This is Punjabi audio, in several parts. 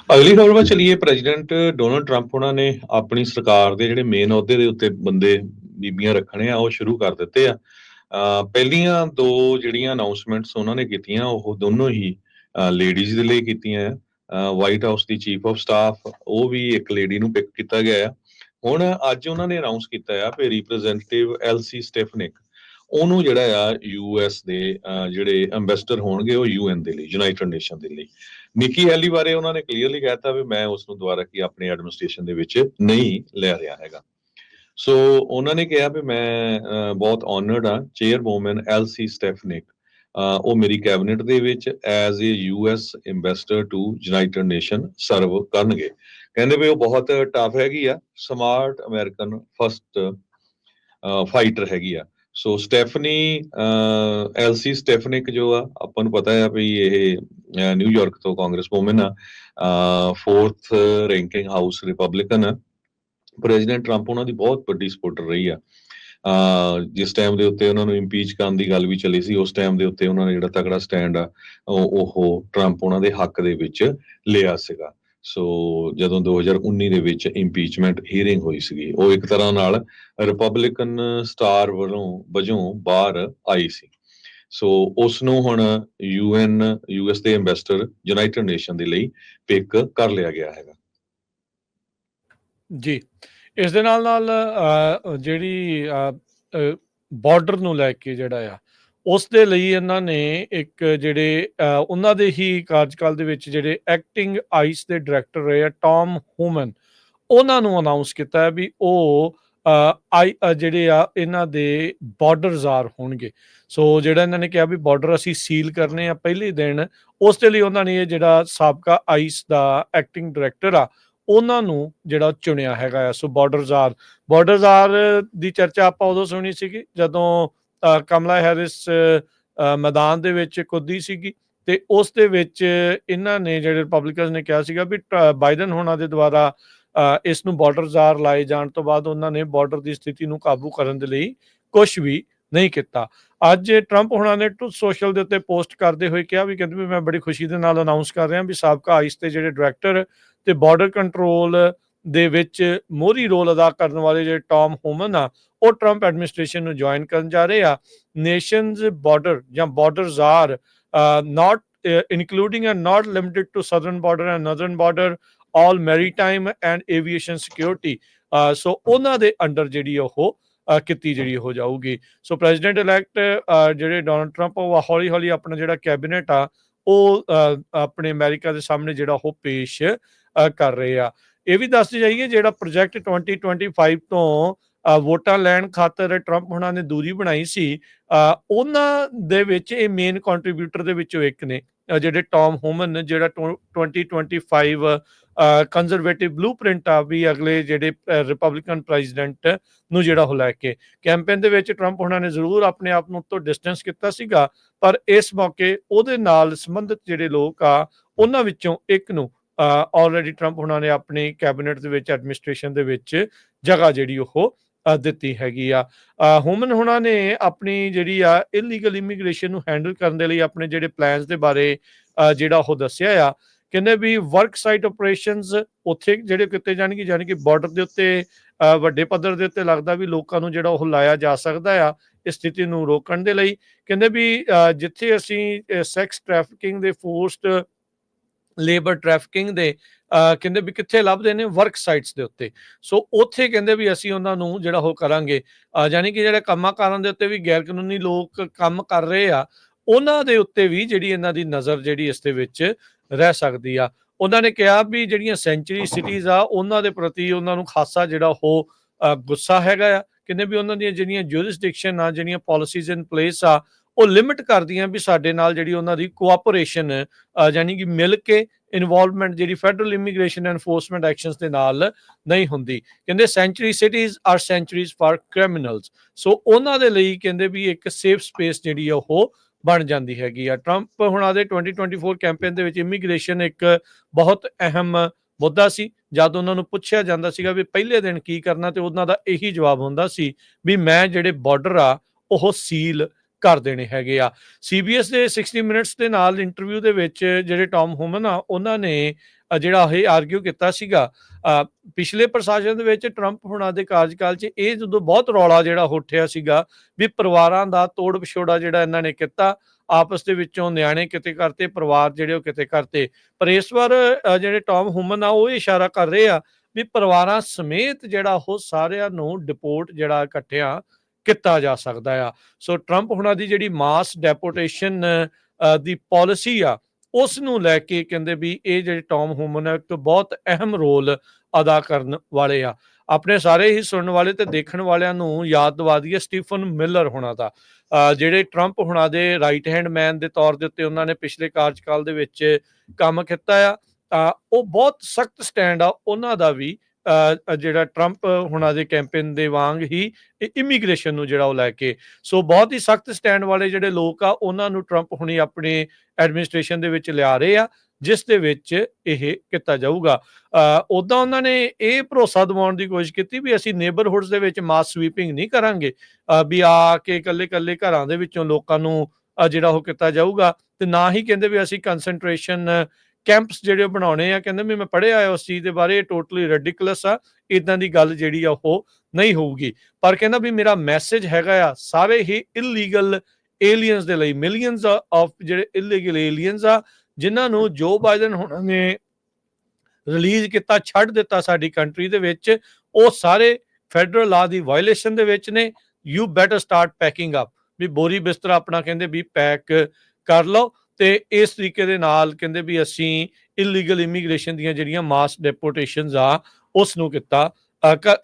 ਅਗਲੀ ਖਬਰ ਵੱਲ ਚਲੀਏ। ਪ੍ਰੈਜ਼ੀਡੈਂਟ ਡੋਨਲਡ ਟਰੰਪ ਉਹਨਾਂ ਨੇ ਆਪਣੀ ਸਰਕਾਰ ਦੇ ਜਿਹੜੇ ਮੇਨ ਅਹੁਦੇ ਦੇ ਉੱਤੇ ਬੰਦੇ ਬੀਬੀਆਂ ਰੱਖਣੇ ਆ ਉਹ ਸ਼ੁਰੂ ਕਰ ਦਿੱਤੇ ਆ। ਪਹਿਲੀਆਂ ਦੋ ਜਿਹੜੀਆਂ ਅਨਾਉਂਸਮੈਂਟਸ ਉਹਨਾਂ ਨੇ ਕੀਤੀਆਂ ਉਹ ਦੋਨੋਂ ਹੀ ਲੇਡੀਜ਼ ਦੇ ਲਈ ਕੀਤੀਆਂ ਆ। White house the chief of staff ਉਹ ਵੀ ਇੱਕ ਲੇਡੀ ਨੂੰ ਪਿਕ ਕੀਤਾ ਗਿਆ ਆ। ਹੁਣ ਅੱਜ ਉਹਨਾਂ ਨੇ ਅਨਾਉਂਸ ਕੀਤਾ ਆ ਵੀ ਰਿਪਰੈਜ਼ੈਂਟੇਟਿਵ ਐਲਸੀ ਸਟੈਫਨਿਕ ਉਹਨੂੰ ਜਿਹੜਾ ਆ ਯੂਐਸ ਦੇ ਜਿਹੜੇ ਅੰਬੈਸਡਰ ਹੋਣਗੇ ਉਹ ਯੂਐਨ ਦੇ ਲਈ, ਯੂਨਾਈਟਿਡ ਨੇਸ਼ਨ ਦੇ ਲਈ। ਨਿੱਕੀ ਹੈਲੀ ਬਾਰੇ ਉਹਨਾਂ ਨੇ ਕਲੀਅਰਲੀ ਕਹਿਤਾ ਵੀ ਮੈਂ ਉਸ ਨੂੰ ਦੁਬਾਰਾ ਕੀ ਆਪਣੀ ਐਡਮਿਨਿਸਟ੍ਰੇਸ਼ਨ ਦੇ ਵਿੱਚ ਨਹੀਂ ਲੈ ਰਿਹਾ ਹੈਗਾ। ਸੋ ਉਹਨਾਂ ਨੇ ਕਿਹਾ ਵੀ ਮੈਂ ਬਹੁਤ ਆਨਰਡ ਆ, ਚੇਅਰਵੂਮਨ ਐਲਸੀ ਸਟੈਫਨਿਕ ਉਹ ਮੇਰੀ ਕੈਬਨਿਟ ਦੇ ਵਿੱਚ as a US ambassador to United Nation serve ਕਰਨਗੇ। ਕਹਿੰਦੇ ਵੀ ਉਹ ਬਹੁਤ ਟਫ ਹੈਗੀ ਆ, ਸਮਾਰਟ ਅਮਰੀਕਨ ਫਸਟ ਫਾਈਟਰ ਹੈਗੀ ਆ। ਸੋ ਸਟੈਫਨੀ ਐਲਸੀ ਸਟੈਫਨਿਕ ਜੋ ਆ ਆਪਾਂ ਨੂੰ ਪਤਾ ਆ ਵੀ ਇਹ ਨਿਊਯਾਰਕ ਤੋਂ ਕਾਂਗਰਸ ਵੂਮਨ ਆ, 4th ਰੈਂਕਿੰਗ ਹਾਊਸ ਰਿਪਬਲਿਕਨ ਆ। ਪ੍ਰੈਜ਼ੀਡੈਂਟ ਟਰੰਪ ਉਹਨਾਂ ਦੀ ਬਹੁਤ ਵੱਡੀ ਸਪੋਰਟਰ ਰਹੀ ਆ। ਜਿਸ ਟਾਈਮ ਦੇ ਉੱਤੇ ਉਹਨਾਂ ਨੂੰ ਇੰਪੀਚ ਕਰਨ ਦੀ ਗੱਲ ਵੀ ਚੱਲੀ ਸੀ ਉਸ ਟਾਈਮ ਦੇ ਉੱਤੇ ਉਹਨਾਂ ਨੇ ਜਿਹੜਾ ਤਕੜਾ ਸਟੈਂਡ ਆ ਉਹ ਟਰੰਪ ਉਹਨਾਂ ਦੇ ਹੱਕ ਦੇ ਵਿੱਚ ਲਿਆ ਸੀਗਾ। ਸੋ ਜਦੋਂ 2019 ਦੇ ਵਿੱਚ ਇੰਪੀਚਮੈਂਟ ਹੀਅਰਿੰਗ ਹੋਈ ਸੀਗੀ ਉਹ ਇੱਕ ਤਰ੍ਹਾਂ ਨਾਲ ਰਿਪਬਲਿਕਨ ਸਟਾਰ ਵਜੋਂ ਬਾਹਰ ਆਈ ਸੀ। ਸੋ ਉਸ ਨੂੰ ਹੁਣ ਯੂਐਸ ਦੇ ਐਮਬੈਸਡਰ ਯੂਨਾਈਟਿਡ ਨੇਸ਼ਨ ਦੇ ਲਈ ਪਿਕ ਕਰ ਲਿਆ ਗਿਆ ਹੈਗਾ। ਜੀ, ਇਸ ਦੇ ਨਾਲ ਜਿਹੜੀ ਬਾਰਡਰ ਨੂੰ ਲੈ ਕੇ ਜਿਹੜਾ ਆ ਉਸ ਦੇ ਲਈ ਇਹਨਾਂ ਨੇ ਇੱਕ ਜਿਹੜੇ ਉਹਨਾਂ ਦੇ ਹੀ ਕਾਰਜਕਾਲ ਦੇ ਵਿੱਚ ਜਿਹੜੇ ਐਕਟਿੰਗ ਆਈਸ ਦੇ ਡਾਇਰੈਕਟਰ ਰਹੇ ਆ ਟਾਮ ਹੂਮਨ, ਉਹਨਾਂ ਨੂੰ ਅਨਾਉਂਸ ਕੀਤਾ ਵੀ ਉਹ ਜਿਹੜੇ ਆ ਇਹਨਾਂ ਦੇ ਬਾਰਡਰ ਜ਼ਾਰ ਹੋਣਗੇ। ਸੋ ਜਿਹੜਾ ਇਹਨਾਂ ਨੇ ਕਿਹਾ ਵੀ ਬਾਰਡਰ ਅਸੀਂ ਸੀਲ ਕਰਨੇ ਆ ਪਹਿਲੇ ਦਿਨ, ਉਸ ਦੇ ਲਈ ਉਹਨਾਂ ਨੇ ਇਹ ਜਿਹੜਾ ਸਾਬਕਾ ਆਈਸ ਦਾ ਐਕਟਿੰਗ ਡਾਇਰੈਕਟਰ ਆ ਉਹਨਾਂ ਨੂੰ ਜਿਹੜਾ ਚੁਣਿਆ ਹੈਗਾ ਆ। ਸੋ ਬਾਰਡਰ ਜ਼ਾਰ ਦੀ ਚਰਚਾ ਆਪਾਂ ਉਦੋਂ ਸੁਣੀ ਸੀਗੀ ਜਦੋਂ ਕਮਲਾ ਹੈਰਿਸ ਮੈਦਾਨ ਦੇ ਵਿੱਚ ਕੁੱਦੀ ਸੀਗੀ ਤੇ ਉਸ ਦੇ ਵਿੱਚ ਇਹਨਾਂ ਨੇ ਜਿਹੜੇ ਰਿਪਬਲਿਕਨਸ ਨੇ ਕਿਹਾ ਸੀਗਾ ਵੀ ਬਾਈਡਨ ਹੋਣਾ ਦੇ ਦੁਆਰਾ ਇਸ ਨੂੰ ਬਾਰਡਰ ਜ਼ਾਰ ਲਾਏ ਜਾਣ ਤੋਂ ਬਾਅਦ ਉਹਨਾਂ ਨੇ ਬਾਰਡਰ ਦੀ ਸਥਿਤੀ ਨੂੰ ਕਾਬੂ ਕਰਨ ਦੇ ਲਈ ਕੁਝ ਵੀ ਨਹੀਂ ਕੀਤਾ। ਅੱਜ ਟਰੰਪ ਹੋਣਾ ਨੇ ਟਰੂਥ ਸੋਸ਼ਲ ਦੇ ਉੱਤੇ ਪੋਸਟ ਕਰਦੇ ਹੋਏ ਕਿਹਾ ਵੀ ਕਹਿੰਦੇ ਵੀ ਮੈਂ ਬੜੀ ਖੁਸ਼ੀ ਦੇ ਨਾਲ ਅਨਾਉਂਸ ਕਰ ਰਿਹਾ ਵੀ ਸਾਬਕਾ ਆਈਸ ਦੇ ਜਿਹੜੇ ਡਾਇਰੈਕਟਰ ਤੇ ਬਾਰਡਰ ਕੰਟਰੋਲ ਦੇ ਵਿੱਚ ਮੋਹਰੀ ਰੋਲ ਅਦਾ ਕਰਨ ਵਾਲੇ ਜਿਹੜੇ ਟਾਮ ਹੂਮਨ ਆ ਉਹ ਟਰੰਪ ਐਡਮਿਨਿਸਟ੍ਰੇਸ਼ਨ ਨੂੰ ਜੁਆਇਨ ਕਰਨ ਜਾ ਰਹੇ ਆ। ਨੇਸ਼ਨਸ ਬਾਰਡਰ ਜਾਂ borders are not including and not limited to southern border and northern border, all maritime and aviation security, ਸੋ ਉਹਨਾਂ ਦੇ ਅੰਡਰ ਜਿਹੜੀ ਉਹ ਕੀਤੀ ਜਿਹੜੀ ਹੋ ਜਾਊਗੀ। ਸੋ ਪ੍ਰੈਜ਼ੀਡੈਂਟ ਇਲੈਕਟ ਜਿਹੜੇ ਡੋਨਲਡ ਟਰੰਪ ਉਹ ਹੌਲੀ ਹੌਲੀ ਆਪਣਾ ਜਿਹੜਾ ਕੈਬਨਿਟ ਆ ਉਹ ਆਪਣੇ ਅਮਰੀਕਾ ਦੇ ਸਾਹਮਣੇ ਜਿਹੜਾ ਉਹ ਪੇਸ਼ ਕਰ ਰਹੇ ਆ। ਇਹ ਵੀ ਦੱਸਦੇ ਜਾਈਏ ਜਿਹੜਾ ਪ੍ਰੋਜੈਕਟ 2025 ਤੋਂ ਵੋਟਾਂ ਲੈਣ ਖਾਤਰ ਟਰੰਪ ਹੁਣਾਂ ਨੇ ਦੂਰੀ ਬਣਾਈ ਸੀ ਉਹਨਾਂ ਦੇ ਵਿੱਚ ਇਹ ਮੇਨ ਕੰਟਰੀਬਿਊਟਰ ਦੇ ਵਿੱਚੋਂ ਇੱਕ ਨੇ ਜਿਹੜੇ ਟਾਮ ਹੂਮਨ, ਜਿਹੜਾ 2025 ਕੰਜ਼ਰਵੇਟਿਵ ਬਲੂਪ੍ਰਿੰਟ ਆ ਵੀ ਅਗਲੇ ਜਿਹੜੇ ਰਿਪਬਲਿਕਨ ਪ੍ਰੈਜ਼ੀਡੈਂਟ ਨੂੰ ਜਿਹੜਾ ਉਹ ਲੈ ਕੇ ਕੈਂਪੇਨ ਦੇ ਵਿੱਚ ਟਰੰਪ ਹੁਣਾਂ ਨੇ ਜ਼ਰੂਰ ਆਪਣੇ ਆਪ ਨੂੰ ਤੋਂ ਡਿਸਟੈਂਸ ਕੀਤਾ ਸੀਗਾ, ਪਰ ਇਸ ਮੌਕੇ ਉਹਦੇ ਨਾਲ ਸੰਬੰਧਿਤ ਜਿਹੜੇ ਲੋਕ ਆ ਉਹਨਾਂ ਵਿੱਚੋਂ ਇੱਕ ਨੂੰ ਆਲਰੇਡੀ ਟਰੰਪ ਹੁਣਾਂ ਨੇ ਆਪਣੀ ਕੈਬਨਿਟ ਦੇ ਵਿੱਚ ਐਡਮਿਨਿਸਟ੍ਰੇਸ਼ਨ ਦੇ ਵਿੱਚ ਜਗ੍ਹਾ ਜਿਹੜੀ ਉਹ ਦਿੱਤੀ ਹੈਗੀ ਆ। ਹੂਮਨ ਹੁਣਾਂ ਨੇ ਆਪਣੀ ਜਿਹੜੀ ਆ ਇਲੀਗਲ ਇਮੀਗ੍ਰੇਸ਼ਨ ਨੂੰ ਹੈਂਡਲ ਕਰਨ ਦੇ ਲਈ ਆਪਣੇ ਜਿਹੜੇ ਪਲਾਨਸ ਦੇ ਬਾਰੇ ਜਿਹੜਾ ਉਹ ਦੱਸਿਆ ਆ। ਕਹਿੰਦੇ ਵੀ ਵਰਕ ਸਾਈਟ ਆਪਰੇਸ਼ਨਸ ਉੱਥੇ ਜਿਹੜੇ ਕੀਤੇ ਜਾਣਗੇ, ਯਾਨੀ ਕਿ ਬਾਰਡਰ ਦੇ ਉੱਤੇ ਵੱਡੇ ਪੱਧਰ ਦੇ ਉੱਤੇ ਲੱਗਦਾ ਵੀ ਲੋਕਾਂ ਨੂੰ ਜਿਹੜਾ ਉਹ ਲਾਇਆ ਜਾ ਸਕਦਾ ਆ ਇਸ ਸਥਿਤੀ ਨੂੰ ਰੋਕਣ ਦੇ ਲਈ। ਕਹਿੰਦੇ ਵੀ ਜਿੱਥੇ ਅਸੀਂ ਸੈਕਸ ਟ੍ਰੈਫਿਕਿੰਗ ਦੇ, ਫੋਰਸਡ ਲੇਬਰ ਟ੍ਰੈਫਿਕਿੰਗ ਦੇ ਕਹਿੰਦੇ ਵੀ ਕਿੱਥੇ ਲੱਭਦੇ ਨੇ, ਵਰਕ ਸਾਈਟਸ ਦੇ ਉੱਤੇ। ਸੋ ਉੱਥੇ ਕਹਿੰਦੇ ਵੀ ਅਸੀਂ ਉਹਨਾਂ ਨੂੰ ਜਿਹੜਾ ਉਹ ਕਰਾਂਗੇ, ਯਾਨੀ ਕਿ ਜਿਹੜੇ ਕੰਮਾਂ ਕਾਰਾਂ ਦੇ ਉੱਤੇ ਵੀ ਗੈਰ ਕਾਨੂੰਨੀ ਲੋਕ ਕੰਮ ਕਰ ਰਹੇ ਆ ਉਹਨਾਂ ਦੇ ਉੱਤੇ ਵੀ ਜਿਹੜੀ ਇਹਨਾਂ ਦੀ ਨਜ਼ਰ ਜਿਹੜੀ ਇਸ ਦੇ ਵਿੱਚ ਰਹਿ ਸਕਦੀ ਆ। ਉਹਨਾਂ ਨੇ ਕਿਹਾ ਵੀ ਜਿਹੜੀਆਂ ਸੈਂਚੁਰੀ ਸਿਟੀਜ਼ ਆ ਉਹਨਾਂ ਦੇ ਪ੍ਰਤੀ ਉਹਨਾਂ ਨੂੰ ਖਾਸਾ ਜਿਹੜਾ ਉਹ ਗੁੱਸਾ ਹੈਗਾ ਆ। ਕਹਿੰਦੇ ਵੀ ਉਹਨਾਂ ਦੀਆਂ ਜਿਹੜੀਆਂ ਜੂਰਿਸਡਿਕਸ਼ਨ ਆ, ਜਿਹੜੀਆਂ ਪਾਲਿਸੀਜ਼ ਇਨ ਪਲੇਸ ਆ ਉਹ ਲਿਮਿਟ ਕਰਦੀਆਂ ਵੀ ਸਾਡੇ ਨਾਲ ਜਿਹੜੀ ਉਹਨਾਂ ਦੀ ਕੋਆਪਰੇਸ਼ਨ ਯਾਨੀ ਕਿ ਮਿਲ ਕੇ ਇਨਵੋਲਵਮੈਂਟ ਜਿਹੜੀ ਫੈਡਰਲ ਇਮੀਗ੍ਰੇਸ਼ਨ ਐਨਫੋਰਸਮੈਂਟ ਐਕਸ਼ਨਸ ਦੇ ਨਾਲ ਨਹੀਂ ਹੁੰਦੀ। ਕਹਿੰਦੇ sanctuary cities are sanctuaries for criminals. So ਉਹਨਾਂ ਦੇ ਲਈ ਕਹਿੰਦੇ ਵੀ ਇੱਕ ਸੇਫ ਸਪੇਸ ਜਿਹੜੀ ਆ ਉਹ ਬਣ ਜਾਂਦੀ ਹੈਗੀ ਆ। ਟਰੰਪ ਹੁਣਾਂ ਦੇ 2024 ਕੈਂਪੇਨ ਦੇ ਵਿੱਚ ਇਮੀਗ੍ਰੇਸ਼ਨ ਇੱਕ ਬਹੁਤ ਅਹਿਮ ਮੁੱਦਾ ਸੀ। ਜਦ ਉਹਨਾਂ ਨੂੰ ਪੁੱਛਿਆ ਜਾਂਦਾ ਸੀਗਾ ਵੀ ਪਹਿਲੇ ਦਿਨ ਕੀ ਕਰਨਾ ਤੇ ਉਹਨਾਂ ਦਾ ਇਹੀ ਜਵਾਬ ਹੁੰਦਾ ਸੀ ਵੀ ਮੈਂ ਜਿਹੜੇ ਬਾਰਡਰ ਆ ਉਹ ਸੀਲ ਕਰ ਦੇਣੇ ਹੈਗੇ ਆ। CBS ਦੇ 60 ਮਿੰਟਸ ਦੇ ਨਾਲ ਇੰਟਰਵਿਊ ਦੇ ਵਿੱਚ ਜਿਹੜੇ ਟਾਮ ਹੂਮਨ ਆ ਉਹਨਾਂ ਨੇ ਜਿਹੜਾ ਇਹ ਆਰਗਿਊ ਕੀਤਾ ਸੀਗਾ ਪਿਛਲੇ ਪ੍ਰਸ਼ਾਸਨ ਦੇ ਵਿੱਚ ਟਰੰਪ ਹੁਣਾਂ ਦੇ ਕਾਰਜਕਾਲ 'ਚ ਇਹ ਜਦੋਂ ਬਹੁਤ ਰੌਲਾ ਜਿਹੜਾ ਉੱਠਿਆ ਸੀਗਾ ਵੀ ਪਰਿਵਾਰਾਂ ਦਾ ਤੋੜ ਵਿਛੋੜਾ ਜਿਹੜਾ ਇਹਨਾਂ ਨੇ ਕੀਤਾ, ਆਪਸ ਦੇ ਵਿੱਚੋਂ ਨਿਆਣੇ ਕਿਤੇ ਕਰਤੇ, ਪਰਿਵਾਰ ਜਿਹੜੇ ਉਹ ਕਿਤੇ ਕਰਤੇ। ਪਰ ਇਸ ਵਾਰ ਜਿਹੜੇ ਟੌਮ ਹੁਮਨ ਆ ਉਹ ਇਸ਼ਾਰਾ ਕਰ ਰਹੇ ਆ ਵੀ ਪਰਿਵਾਰਾਂ ਸਮੇਤ ਜਿਹੜਾ ਉਹ ਸਾਰਿਆਂ ਨੂੰ ਡਿਪੋਰਟ ਜਿਹੜਾ ਇਕੱਠਿਆਂ ਕੀਤਾ ਜਾ ਸਕਦਾ ਆ। ਸੋ ਟਰੰਪ ਹੁਣਾਂ ਦੀ ਜਿਹੜੀ ਮਾਸ ਡੈਪੋਟੇਸ਼ਨ ਦੀ ਪਾਲਿਸੀ ਆ ਉਸ ਨੂੰ ਲੈ ਕੇ ਕਹਿੰਦੇ ਵੀ ਇਹ ਜਿਹੜੇ ਟੌਮ ਹੁਮਨ ਆ ਇੱਕ ਬਹੁਤ ਅਹਿਮ ਰੋਲ ਅਦਾ ਕਰਨ ਵਾਲੇ ਆ। ਆਪਣੇ ਸਾਰੇ ਹੀ ਸੁਣਨ ਵਾਲੇ ਤੇ ਦੇਖਣ ਵਾਲਿਆਂ ਨੂੰ ਯਾਦ ਦਿਵਾ ਦਈਏ ਸਟੀਫਨ ਮਿਲਰ ਹੁਣਾਂ ਦਾ, ਜਿਹੜੇ ਟਰੰਪ ਹੁਣਾਂ ਦੇ ਰਾਈਟ ਹੈਂਡ ਮੈਨ ਦੇ ਤੌਰ ਦੇ ਉੱਤੇ ਉਹਨਾਂ ਨੇ ਪਿਛਲੇ ਕਾਰਜਕਾਲ ਦੇ ਵਿੱਚ ਕੰਮ ਕੀਤਾ ਆ। ਉਹ ਬਹੁਤ ਸਖਤ ਸਟੈਂਡ ਆ ਉਹਨਾਂ ਦਾ ਵੀ, ਜਿਹੜਾ ਟਰੰਪ ਹੁਣਾਂ ਦੇ ਕੈਂਪੇਨ ਦੇ ਵਾਂਗ ਹੀ ਇਮੀਗ੍ਰੇਸ਼ਨ ਨੂੰ ਜਿਹੜਾ ਉਹ ਲੈ ਕੇ। ਸੋ ਬਹੁਤ ਹੀ ਸਖਤ ਸਟੈਂਡ ਵਾਲੇ ਜਿਹੜੇ ਲੋਕ ਆ ਉਹਨਾਂ ਨੂੰ ਟਰੰਪ ਹੁਣੀ ਆਪਣੇ ਐਡਮਿਨਿਸਟ੍ਰੇਸ਼ਨ ਦੇ ਵਿੱਚ ਲਿਆ ਰਹੇ ਆ, ਜਿਸ ਦੇ ਵਿੱਚ ਇਹ ਕੀਤਾ ਜਾਊਗਾ। ਉੱਦਾਂ ਉਹਨਾਂ ਨੇ ਇਹ ਭਰੋਸਾ ਦਿਵਾਉਣ ਦੀ ਕੋਸ਼ਿਸ਼ ਕੀਤੀ ਵੀ ਅਸੀਂ ਨੇਬਰਹੁਡਸ ਦੇ ਵਿੱਚ ਮਾਸ ਸਵੀਪਿੰਗ ਨਹੀਂ ਕਰਾਂਗੇ, ਵੀ ਆ ਕੇ ਇਕੱਲੇ ਘਰਾਂ ਦੇ ਵਿੱਚੋਂ ਲੋਕਾਂ ਨੂੰ ਜਿਹੜਾ ਉਹ ਕੀਤਾ ਜਾਊਗਾ, ਤੇ ਨਾ ਹੀ ਕਹਿੰਦੇ ਵੀ ਅਸੀਂ ਕੰਸੈਂਟਰੇਸ਼ਨ ਕੈਂਪਸ ਜਿਹੜੇ ਬਣਾਉਣੇ ਆ। ਕਹਿੰਦੇ ਵੀ ਮੈਂ ਪੜ੍ਹਿਆ ਉਸ ਚੀਜ਼ ਦੇ ਬਾਰੇ, ਟੋਟਲੀ ਰੈਡੀਕਲਸ ਆ, ਇਦਾਂ ਦੀ ਗੱਲ ਜਿਹੜੀ ਆ ਉਹ ਨਹੀਂ ਹੋਊਗੀ। ਪਰ ਕਹਿੰਦਾ ਵੀ ਮੇਰਾ ਮੈਸੇਜ ਹੈਗਾ ਆ ਸਾਰੇ ਹੀ ਇਲੀਗਲ ਏਲੀਅਨਸ ਦੇ ਲਈ, ਮਿਲੀਅਨਸ ਆਫ ਜਿਹੜੇ ਇਲੀਗਲ ਏਲੀਅਨਸ ਆ ਜਿਨ੍ਹਾਂ ਨੂੰ ਜੋ ਬਾਈਡਨ ਹੁਣਾਂ ਨੇ ਰਿਲੀਜ਼ ਕੀਤਾ, ਛੱਡ ਦਿੱਤਾ ਸਾਡੀ ਕੰਟਰੀ ਦੇ ਵਿੱਚ, ਉਹ ਸਾਰੇ ਫੈਡਰਲ ਲਾ ਦੀ ਵਾਇਲੇਸ਼ਨ ਦੇ ਵਿੱਚ ਨੇ। You better start packing up, ਵੀ ਬੋਰੀ ਬਿਸਤਰਾ ਆਪਣਾ ਕਹਿੰਦੇ ਵੀ ਪੈਕ ਕਰ ਲਓ, ਤੇ ਇਸ ਤਰੀਕੇ ਦੇ ਨਾਲ ਕਹਿੰਦੇ ਵੀ ਅਸੀਂ ਇਲੀਗਲ ਇਮੀਗ੍ਰੇਸ਼ਨ ਦੀਆਂ ਜਿਹੜੀਆਂ ਮਾਸ ਡੈਪੋਟੇਸ਼ਨਸ ਆ ਉਸ ਨੂੰ ਕੀਤਾ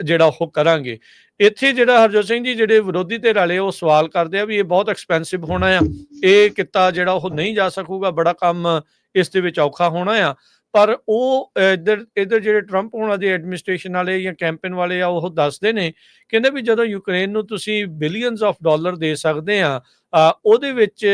ਜਿਹੜਾ ਉਹ ਕਰਾਂਗੇ। ਇੱਥੇ ਜਿਹੜਾ ਹਰਜੋਤ ਸਿੰਘ ਜੀ ਜਿਹੜੇ ਵਿਰੋਧੀ ਧਿਰ ਵਾਲੇ ਉਹ ਸਵਾਲ ਕਰਦੇ ਆ ਵੀ ਇਹ ਬਹੁਤ ਐਕਸਪੈਂਸਿਵ ਹੋਣਾ ਆ, ਇਹ ਕਿੱਤਾ ਜਿਹੜਾ ਉਹ ਨਹੀਂ ਜਾ ਸਕੂਗਾ, ਬੜਾ ਕੰਮ ਇਸ ਦੇ ਵਿੱਚ ਔਖਾ ਹੋਣਾ ਆ। ਪਰ ਉਹ ਇੱਧਰ ਜਿਹੜੇ ਟਰੰਪ ਹੋਣਾ ਦੀ ਐਡਮਿਨਿਸਟ੍ਰੇਸ਼ਨ ਵਾਲੇ ਜਾਂ ਕੈਂਪੇਨ ਵਾਲੇ ਆ ਉਹ ਦੱਸਦੇ ਨੇ, ਕਹਿੰਦੇ ਵੀ ਜਦੋਂ ਯੂਕਰੇਨ ਨੂੰ ਤੁਸੀਂ ਬਿਲੀਅਨਸ ਆਫ ਡਾਲਰ ਦੇ ਸਕਦੇ ਆ, ਉਹਦੇ ਵਿੱਚ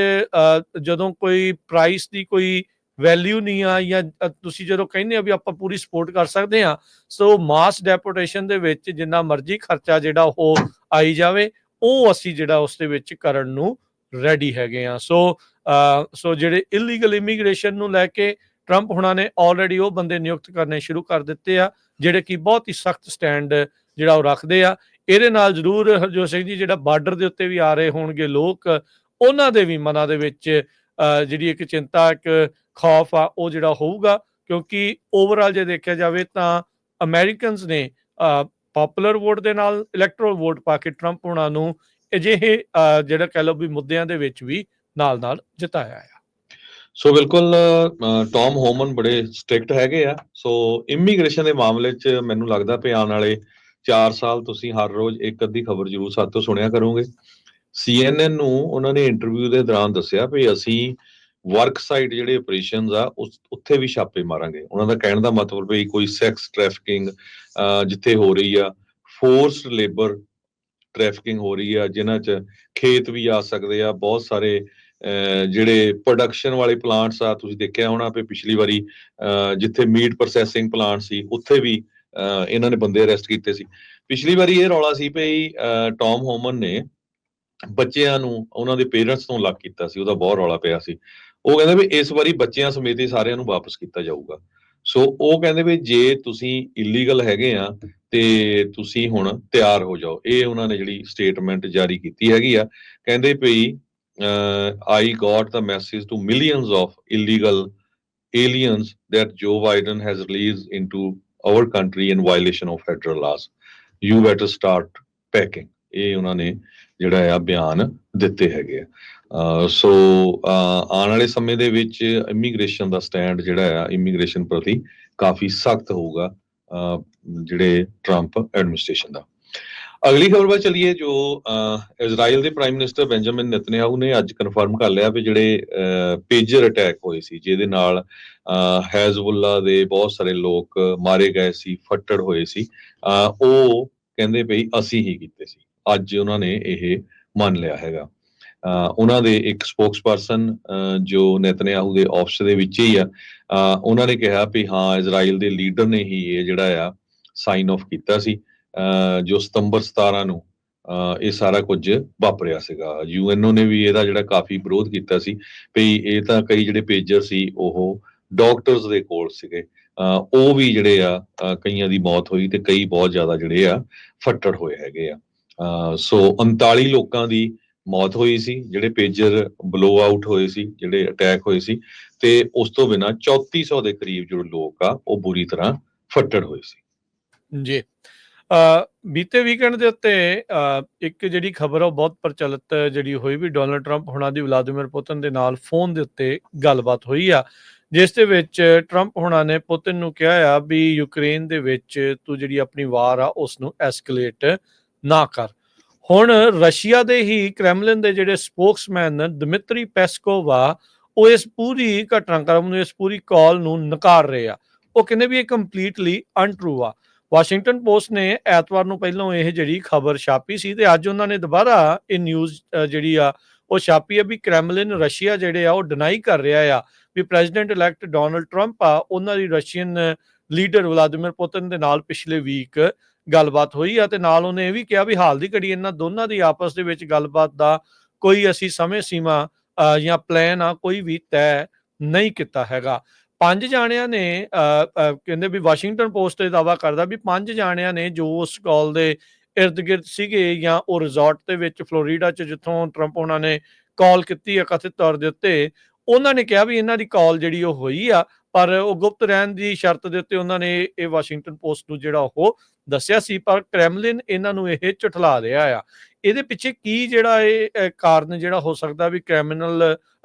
ਜਦੋਂ ਕੋਈ ਪ੍ਰਾਈਸ ਦੀ ਕੋਈ ਵੈਲਿਊ ਨਹੀਂ ਆ, ਜਾਂ ਤੁਸੀਂ ਜਦੋਂ ਕਹਿੰਦੇ ਆ ਵੀ ਆਪਾਂ ਪੂਰੀ ਸਪੋਰਟ ਕਰ ਸਕਦੇ ਆ, ਸੋ ਮਾਸ ਡੈਪੋਟੇਸ਼ਨ ਦੇ ਵਿੱਚ ਜਿੰਨਾ ਮਰਜ਼ੀ ਖਰਚਾ ਜਿਹੜਾ ਉਹ ਆਈ ਜਾਵੇ, ਉਹ ਅਸੀਂ ਜਿਹੜਾ ਉਸ ਦੇ ਵਿੱਚ ਕਰਨ ਨੂੰ ਰੈਡੀ ਹੈਗੇ ਆ। ਸੋ ਜਿਹੜੇ ਇਲੀਗਲ ਇਮੀਗ੍ਰੇਸ਼ਨ ਨੂੰ ਲੈ ਕੇ ਟਰੰਪ ਹੁਣਾਂ ਨੇ ਆਲਰੇਡੀ ਉਹ ਬੰਦੇ ਨਿਯੁਕਤ ਕਰਨੇ ਸ਼ੁਰੂ ਕਰ ਦਿੱਤੇ ਆ ਜਿਹੜੇ ਕਿ ਬਹੁਤ ਹੀ ਸਖਤ ਸਟੈਂਡ ਜਿਹੜਾ ਉਹ ਰੱਖਦੇ ਆ। ਇਹਦੇ ਨਾਲ ਜ਼ਰੂਰ ਹਰਜੋਤ ਸਿੰਘ ਜੀ ਜਿਹੜਾ ਬਾਰਡਰ ਦੇ ਉੱਤੇ ਵੀ ਆ ਰਹੇ ਹੋਣਗੇ ਲੋਕ, ਉਹਨਾਂ ਦੇ ਵੀ ਮਨਾਂ ਦੇ ਵਿੱਚ ਜਿਹੜੀ ਇੱਕ ਚਿੰਤਾ, ਇੱਕ ਖੌਫ ਆ ਉਹ ਜਿਹੜਾ ਹੋਊਗਾ, ਕਿਉਂਕਿ ਓਵਰਆਲ ਜੇ ਦੇਖਿਆ ਜਾਵੇ ਤਾਂ ਅਮਰੀਕਨਸ ਨੇ ਪੋਪੂਲਰ ਵੋਟ ਦੇ ਨਾਲ ਇਲੈਕਟਰਲ ਵੋਟ ਪਾ ਕੇ ਟਰੰਪ ਹੁਣਾਂ ਨੂੰ ਅਜਿਹੇ ਜਿਹੜਾ ਕਹਿ ਲਓ ਵੀ ਮੁੱਦਿਆਂ ਦੇ ਵਿੱਚ ਵੀ ਨਾਲ ਜਿਤਾਇਆ ਆ। ਸੋ ਬਿਲਕੁਲ ਟੌਮ ਹੋਮਨ ਬੜੇ ਸਟ੍ਰਿਕਟ ਹੈਗੇ ਆ। ਸੋ ਇਮੀਗ੍ਰੇਸ਼ਨ ਦੇ ਮਾਮਲੇ 'ਚ ਮੈਨੂੰ ਲੱਗਦਾ ਵੀ ਆਉਣ ਵਾਲੇ 4 ਸਾਲ ਤੁਸੀਂ ਹਰ ਰੋਜ਼ ਇੱਕ ਅੱਧੀ ਖਬਰ ਜ਼ਰੂਰ ਸਾਡੇ ਤੋਂ ਸੁਣਿਆ ਕਰੋਗੇ। CNN ਨੂੰ ਉਹਨਾਂ ਨੇ ਇੰਟਰਵਿਊ ਦੇ ਦੌਰਾਨ ਦੱਸਿਆ ਵੀ ਅਸੀਂ ਵਰਕ ਸਾਈਟ ਜਿਹੜੇ ਆਪਰੇਸ਼ਨਸ ਆ ਉੱਥੇ ਵੀ ਛਾਪੇ ਮਾਰਾਂਗੇ। ਉਹਨਾਂ ਦਾ ਕਹਿਣ ਦਾ ਮਤਲਬ ਵੀ ਕੋਈ ਸੈਕਸ ਟ੍ਰੈਫਿਕਿੰਗ ਜਿੱਥੇ ਹੋ ਰਹੀ ਆ, ਫੋਰਸਡ ਲੇਬਰ ਟ੍ਰੈਫਿਕਿੰਗ ਹੋ ਰਹੀ ਆ, ਜਿਨ੍ਹਾਂ 'ਚ ਖੇਤ ਵੀ ਆ ਸਕਦੇ ਆ, ਬਹੁਤ ਸਾਰੇ ਜਿਹੜੇ ਪ੍ਰੋਡਕਸ਼ਨ ਵਾਲੇ ਪਲਾਂਟਸ ਆ, ਤੁਸੀਂ ਦੇਖਿਆ ਹੋਣਾ ਵੀ ਪਿਛਲੀ ਵਾਰੀ ਜਿੱਥੇ ਮੀਟ ਪ੍ਰੋਸੈਸਿੰਗ ਪਲਾਂਟ ਸੀ ਉੱਥੇ ਵੀ ਇਹਨਾਂ ਨੇ ਬੰਦੇ ਅਰੈਸਟ ਕੀਤੇ ਸੀ। ਪਿਛਲੀ ਵਾਰੀ ਇਹ ਰੌਲਾ ਸੀ ਵੀ ਟੌਮ ਹੋਮਨ ਨੇ ਬੱਚਿਆਂ ਨੂੰ ਉਹਨਾਂ ਦੇ ਪੇਰੈਂਟਸ ਤੋਂ ਅਲੱਗ ਕੀਤਾ ਸੀ, ਉਹਦਾ ਬਹੁਤ ਰੌਲਾ ਪਿਆ ਸੀ। ਉਹ ਕਹਿੰਦੇ ਵੀ ਇਸ ਵਾਰੀ ਬੱਚਿਆਂ ਸਮੇਤ ਹੀ ਸਾਰਿਆਂ ਨੂੰ ਵਾਪਸ ਕੀਤਾ ਜਾਊਗਾ। ਸੋ ਉਹ ਕਹਿੰਦੇ ਵੀ ਜੇ ਤੁਸੀਂ ਇਲੀਗਲ ਹੈਗੇ ਆ ਤੇ ਤੁਸੀਂ ਹੁਣ ਤਿਆਰ ਹੋ ਜਾਓ। ਇਹ ਉਹਨਾਂ ਨੇ ਜਿਹੜੀ ਸਟੇਟਮੈਂਟ ਜਾਰੀ ਕੀਤੀ ਹੈਗੀ ਆ, ਕਹਿੰਦੇ ਵੀ I got the message to millions of illegal aliens that Joe Biden has released into our country in violation of federal laws. You better start packing. ਇਹ ਉਹਨਾਂ ਨੇ ਜਿਹੜਾ ਆ ਬਿਆਨ ਦਿੱਤੇ ਹੈਗੇ ਆ। ਸੋ ਆਉਣ ਵਾਲੇ ਸਮੇਂ ਦੇ ਵਿੱਚ ਇਮੀਗ੍ਰੇਸ਼ਨ ਦਾ ਸਟੈਂਡ ਜਿਹੜਾ ਆ ਇਮੀਗ੍ਰੇਸ਼ਨ ਪ੍ਰਤੀ ਕਾਫੀ ਸਖਤ ਹੋਊਗਾ ਜਿਹੜੇ ਟਰੰਪ ਐਡਮਿਨਿਸਟ੍ਰੇਸ਼ਨ ਦਾ। ਅਗਲੀ ਖਬਰ ਵੱਲ ਚਲੀਏ, ਜੋ ਇਜ਼ਰਾਈਲ ਦੇ ਪ੍ਰਾਈਮ ਮਿਨਿਸਟਰ ਬੈਂਜਾਮਿਨ ਨੇਤਨਯਾਹੂ ਨੇ ਅੱਜ ਕਨਫਰਮ ਕਰ ਲਿਆ ਵੀ ਜਿਹੜੇ ਪੇਜਰ ਅਟੈਕ ਹੋਏ ਸੀ ਜਿਹਦੇ ਨਾਲ ਹੈਜ਼ਬੁੱਲਾ ਦੇ ਬਹੁਤ ਸਾਰੇ ਲੋਕ ਮਾਰੇ ਗਏ ਸੀ, ਫੱਟੜ ਹੋਏ ਸੀ, ਉਹ ਕਹਿੰਦੇ ਵੀ ਅਸੀਂ ਹੀ ਕੀਤੇ ਸੀ। ਅੱਜ ਉਹਨਾਂ ਨੇ ਇਹ ਮੰਨ ਲਿਆ ਹੈਗਾ। ਉਹਨਾਂ ਦੇ ਇੱਕ ਸਪੋਕਸਪਰਸਨ ਜੋ ਨੇਤਨਯਾਹੂ ਦੇ ਆਫਿਸ ਦੇ ਵਿੱਚ ਹੀ ਆ, ਉਹਨਾਂ ਨੇ ਕਿਹਾ ਵੀ ਹਾਂ ਇਜ਼ਰਾਈਲ ਦੇ ਲੀਡਰ ਨੇ ਹੀ ਇਹ ਜਿਹੜਾ ਆ ਸਾਈਨ ਆਫ ਕੀਤਾ ਸੀ, ਜੋ ਸਤੰਬਰ 17 ਨੂੰ ਇਹ ਸਾਰਾ ਕੁਝ ਵਾਪਰਿਆ ਸੀਗਾ। UNO ਨੇ ਵੀ ਇਹਦਾ ਜਿਹੜਾ ਕਾਫੀ ਵਿਰੋਧ ਕੀਤਾ ਸੀ ਵੀ ਇਹ ਤਾਂ ਕਈ ਜਿਹੜੇ ਪੇਜਰ ਸੀ ਉਹ ਡਾਕਟਰਸ ਦੇ ਕੋਲ ਸੀਗੇ, ਉਹ ਵੀ ਜਿਹੜੇ ਆ ਕਈਆਂ ਦੀ ਮੌਤ ਹੋਈ ਤੇ ਕਈ ਬਹੁਤ ਜ਼ਿਆਦਾ ਜਿਹੜੇ ਆ ਫੱਟੜ ਹੋਏ ਹੈਗੇ ਆ। ਸੋ 39 ਲੋਕਾਂ ਦੀ ਮੌਤ ਹੋਈ ਸੀ, ਜਿਹੜੇ ਪੇਜਰ ਬਲੋ ਆਊਟ ਹੋਏ ਸੀ, ਜਿਹੜੇ ਅਟੈਕ ਹੋਏ ਸੀ, ਤੇ ਉਸ ਤੋਂ ਬਿਨਾਂ 3400 ਦੇ ਕਰੀਬ ਜੋ ਲੋਕ ਆ ਉਹ ਬੁਰੀ ਤਰ੍ਹਾਂ ਫੱਟੜ ਹੋਏ ਸੀ। ਜੀ। ਬੀਤੇ ਵੀਕਐਂਡ ਦੇ ਉੱਤੇ ਇੱਕ ਜਿਹੜੀ ਖਬਰ ਆ ਉਹ ਬਹੁਤ ਪ੍ਰਚਲਿਤ ਜਿਹੜੀ ਹੋਈ ਵੀ ਡੋਨਲਡ ਟਰੰਪ ਹੋਣਾ ਦੀ ਵਲਾਦੀਮੀਰ ਪੁਤਿਨ ਦੇ ਨਾਲ ਫੋਨ ਦੇ ਉੱਤੇ ਗੱਲਬਾਤ ਹੋਈ ਆ, ਜਿਸ ਦੇ ਵਿੱਚ ਟਰੰਪ ਹੋਣਾ ਨੇ ਪੁਤਿਨ ਨੂੰ ਕਿਹਾ ਆ ਵੀ ਯੂਕਰੇਨ ਦੇ ਵਿੱਚ ਤੂੰ ਜਿਹੜੀ ਆਪਣੀ ਵਾਰ ਆ ਉਸ ਨੂੰ ਐਸਕਲੇਟ ਨਾ ਕਰ। ਹੁਣ ਰਸ਼ੀਆ ਦੇ ਹੀ ਕ੍ਰੈਮਲਿਨ ਦੇ ਜਿਹੜੇ ਸਪੋਕਸਮੈਨ ਦਮਿਤਰੀ ਪੈਸਕੋਵ ਆ, ਉਹ ਇਸ ਪੂਰੀ ਘਟਨਾਕ੍ਰਮ ਨੂੰ, ਇਸ ਪੂਰੀ ਕਾਲ ਨੂੰ ਨਕਾਰ ਰਹੇ ਆ। ਉਹ ਕਹਿੰਦੇ ਵੀ ਇਹ ਕੰਪਲੀਟਲੀ ਅਨਟਰੂ ਆ। ਵਾਸ਼ਿੰਗਟਨ ਪੋਸਟ ਨੇ ਐਤਵਾਰ ਨੂੰ ਪਹਿਲਾਂ ਇਹ ਜਿਹੜੀ ਖਬਰ ਛਾਪੀ ਸੀ ਤੇ ਅੱਜ ਉਹਨਾਂ ਨੇ ਦੁਬਾਰਾ ਇਹ ਨਿਊਜ਼ ਜਿਹੜੀ ਆ ਉਹ ਛਾਪੀ ਹੈ ਵੀ ਕ੍ਰੈਮਲਿਨ ਰਸ਼ੀਆ ਜਿਹੜੇ ਆ ਉਹ ਡਿਨਾਈ ਕਰ ਰਿਹਾ ਆ ਵੀ ਪ੍ਰੈਜ਼ੀਡੈਂਟ ਇਲੈਕਟ ਡੋਨਲਡ ਟਰੰਪ ਆ, ਉਹਨਾਂ ਦੀ ਰਸ਼ੀਅਨ ਲੀਡਰ ਵਲਾਦੀਮੀਰ ਪੁਤਿਨ ਦੇ ਨਾਲ ਪਿਛਲੇ ਵੀਕ ਗੱਲਬਾਤ ਹੋਈ ਆ ਤੇ ਨਾਲ ਉਹਨੇ ਇਹ ਵੀ ਕਿਹਾ ਵੀ ਹਾਲ ਦੀ ਘੜੀ ਇਹਨਾਂ ਦੋਨਾਂ ਦੀ ਆਪਸ ਦੇ ਵਿੱਚ ਗੱਲਬਾਤ ਦਾ ਕੋਈ ਅਸੀਂ ਸਮੇਂ ਸੀਮਾ ਜਾਂ ਪਲਾਨ ਆ ਕੋਈ ਵੀ ਤੈਅ ਨਹੀਂ ਕੀਤਾ ਹੈਗਾ। 5 ਜਾਣਿਆਂ ਨੇ ਕਹਿੰਦੇ ਵੀ ਵਾਸ਼ਿੰਗਟਨ ਪੋਸਟ ਤੇ ਦਾਅਵਾ ਕਰਦਾ ਵੀ 5 ਜਾਣਿਆਂ ਨੇ ਜੋ ਉਸ ਕਾਲ ਦੇ ਇਰਦ ਗਿਰਦ ਸੀਗੇ ਜਾਂ ਉਹ ਰਿਜ਼ੋਰਟ ਦੇ ਵਿੱਚ ਫਲੋਰੀਡਾ 'ਚ ਜਿੱਥੋਂ ਟਰੰਪ ਉਹਨਾਂ ਨੇ ਕਾਲ ਕੀਤੀ ਹੈ ਕਥਿਤ ਤੌਰ ਦੇ ਉੱਤੇ, ਉਹਨਾਂ ਨੇ ਕਿਹਾ ਵੀ ਇਹਨਾਂ ਦੀ ਕਾਲ ਜਿਹੜੀ ਉਹ ਹੋਈ ਆ, ਪਰ ਉਹ ਗੁਪਤ ਰਹਿਣ ਦੀ ਸ਼ਰਤ ਦੇ ਉੱਤੇ ਉਹਨਾਂ ਨੇ ਇਹ ਵਾਸ਼ਿੰਗਟਨ ਪੋਸਟ ਨੂੰ ਜਿਹੜਾ ਉਹ ਦੱਸਿਆ ਸੀ, ਪਰ ਕ੍ਰੈਮਲਿਨ ਇਹਨਾਂ ਨੂੰ ਇਹ ਝੁਠਲਾ ਰਿਹਾ ਆ। ਇਹਦੇ ਪਿੱਛੇ ਕੀ ਜਿਹੜਾ ਇਹ ਕਾਰਨ ਜਿਹੜਾ ਹੋ ਸਕਦਾ ਵੀ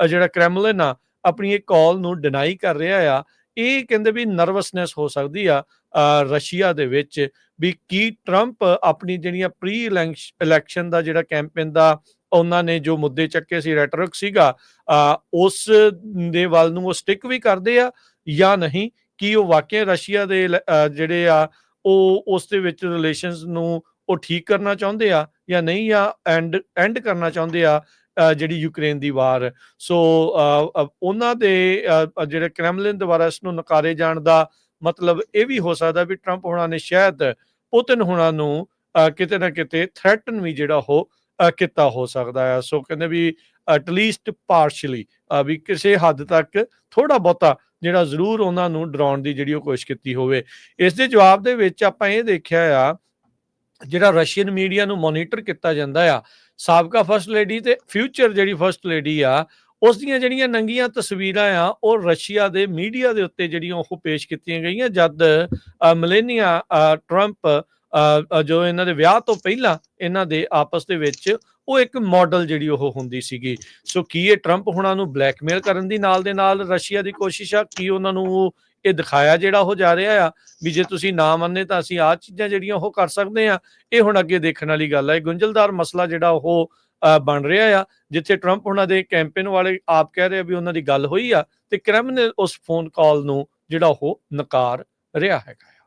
ਜਿਹੜਾ ਕ੍ਰੈਮਲਿਨ ਆ ਆਪਣੀ ਇਹ ਕਾਲ ਨੂੰ ਡਿਨਾਈ ਕਰ ਰਿਹਾ ਆ, ਇਹ ਕਹਿੰਦੇ ਵੀ ਨਰਵਸਨੈਸ ਹੋ ਸਕਦੀ ਆ ਰਸ਼ੀਆ ਦੇ ਵਿੱਚ ਵੀ ਕੀ ਟਰੰਪ ਆਪਣੀ ਜਿਹੜੀਆਂ ਪ੍ਰੀ ਇਲੈਕਸ਼ਨ ਦਾ ਜਿਹੜਾ ਕੈਂਪੇਨ ਦਾ ਉਹਨਾਂ ਨੇ ਜੋ ਮੁੱਦੇ ਚੱਕੇ ਸੀ, ਰੈਟਰਿਕ ਸੀਗਾ, ਉਸ ਦੇ ਵੱਲ ਨੂੰ ਉਹ ਸਟਿਕ ਵੀ ਕਰਦੇ ਆ ਜਾਂ ਨਹੀਂ। ਕੀ ਉਹ ਵਾਕਿਆ ਰਸ਼ੀਆ ਦੇ ਜਿਹੜੇ ਆ ਉਹ ਉਸ ਦੇ ਵਿੱਚ ਰਿਲੇਸ਼ਨਸ ਨੂੰ ਉਹ ਠੀਕ ਕਰਨਾ ਚਾਹੁੰਦੇ ਆ ਜਾਂ ਨਹੀਂ, ਜਾਂ ਐਂਡ ਕਰਨਾ ਚਾਹੁੰਦੇ ਆ ਜਿਹੜੀ ਯੂਕਰੇਨ ਦੀ ਵਾਰ। ਸੋ ਉਹਨਾਂ ਦੇ ਜਿਹੜੇ ਕ੍ਰੈਮਲਿਨ ਦੁਆਰਾ ਇਸ ਨੂੰ ਨਕਾਰੇ ਜਾਣ ਦਾ ਮਤਲਬ ਇਹ ਵੀ ਹੋ ਸਕਦਾ ਵੀ ਟਰੰਪ ਹੋਣਾ ਨੇ ਸ਼ਾਇਦ ਪੁਤਿਨ ਹੋਣਾ ਨੂੰ ਕਿਤੇ ਨਾ ਕਿਤੇ ਥ੍ਰੈਟਨ ਵੀ ਜਿਹੜਾ ਉਹ ਕੀਤਾ ਹੋ ਸਕਦਾ ਹੈ। ਸੋ ਕਹਿੰਦੇ ਵੀ ਐਟਲੀਸਟ ਪਾਰਸ਼ਲੀ ਵੀ ਕਿਸੇ ਹੱਦ ਤੱਕ ਥੋੜਾ ਬਹੁਤਾ ਜਿਹੜਾ ਜ਼ਰੂਰ ਉਹਨਾਂ ਨੂੰ ਡਰਾਉਣ ਦੀ ਜਿਹੜੀ ਉਹ ਕੋਸ਼ਿਸ਼ ਕੀਤੀ ਹੋਵੇ। ਇਸ ਦੇ ਜਵਾਬ ਦੇ ਵਿੱਚ ਆਪਾਂ ਇਹ ਦੇਖਿਆ ਆ ਜਿਹੜਾ ਰਸ਼ੀਅਨ ਮੀਡੀਆ ਨੂੰ ਮੋਨੀਟਰ ਕੀਤਾ ਜਾਂਦਾ ਆ, ਸਾਬਕਾ ਫਸਟ ਲੇਡੀ ਤੇ ਫਿਊਚਰ ਜਿਹੜੀ ਫਸਟ ਲੇਡੀ ਆ, ਉਸ ਦੀਆਂ ਜਿਹੜੀਆਂ ਨੰਗੀਆਂ ਤਸਵੀਰਾਂ ਆ ਉਹ ਰਸ਼ੀਆ ਦੇ ਮੀਡੀਆ ਦੇ ਉੱਤੇ ਜਿਹੜੀਆਂ ਉਹ ਪੇਸ਼ ਕੀਤੀਆਂ ਗਈਆਂ ਜਦ ਮਲੇਨੀਆ ਟਰੰਪ ਜੋ ਇਹਨਾਂ ਦੇ ਵਿਆਹ ਤੋਂ ਪਹਿਲਾਂ ਇਹਨਾਂ ਦੇ ਆਪਸ ਦੇ ਵਿੱਚ ਉਹ ਇੱਕ ਮਾਡਲ ਜਿਹੜੀ ਉਹ ਹੁੰਦੀ ਸੀਗੀ। ਸੋ ਕੀ ਇਹ ਟਰੰਪ ਹੁਣਾਂ ਨੂੰ ਬਲੈਕਮੇਲ ਕਰਨ ਦੀ ਨਾਲ ਦੇ ਨਾਲ ਰਸ਼ੀਆ ਦੀ ਕੋਸ਼ਿਸ਼ ਆ? ਕੀ ਉਹਨਾਂ ਨੂੰ ਇਹ ਦਿਖਾਇਆ ਜਿਹੜਾ ਉਹ ਜਾ ਰਿਹਾ ਆ ਵੀ ਜੇ ਤੁਸੀਂ ਨਾ ਮੰਨੇ ਤਾਂ ਅਸੀਂ ਆਹ ਚੀਜ਼ਾਂ ਜਿਹੜੀਆਂ ਉਹ ਕਰ ਸਕਦੇ ਆ? ਇਹ ਹੁਣ ਅੱਗੇ ਦੇਖਣ ਵਾਲੀ ਗੱਲ ਹੈ। ਇਹ ਗੁੰਝਲਦਾਰ ਮਸਲਾ ਜਿਹੜਾ ਉਹ ਬਣ ਰਿਹਾ ਆ, ਜਿੱਥੇ ਟਰੰਪ ਉਹਨਾਂ ਦੇ ਕੈਂਪੇਨ ਵਾਲੇ ਆਪ ਕਹਿ ਰਹੇ ਆ ਵੀ ਉਹਨਾਂ ਦੀ ਗੱਲ ਹੋਈ ਆ ਤੇ ਕ੍ਰੈਮਲਿਨ ਉਸ ਫੋਨ ਕਾਲ ਨੂੰ ਜਿਹੜਾ ਉਹ ਨਕਾਰ ਰਿਹਾ ਹੈਗਾ।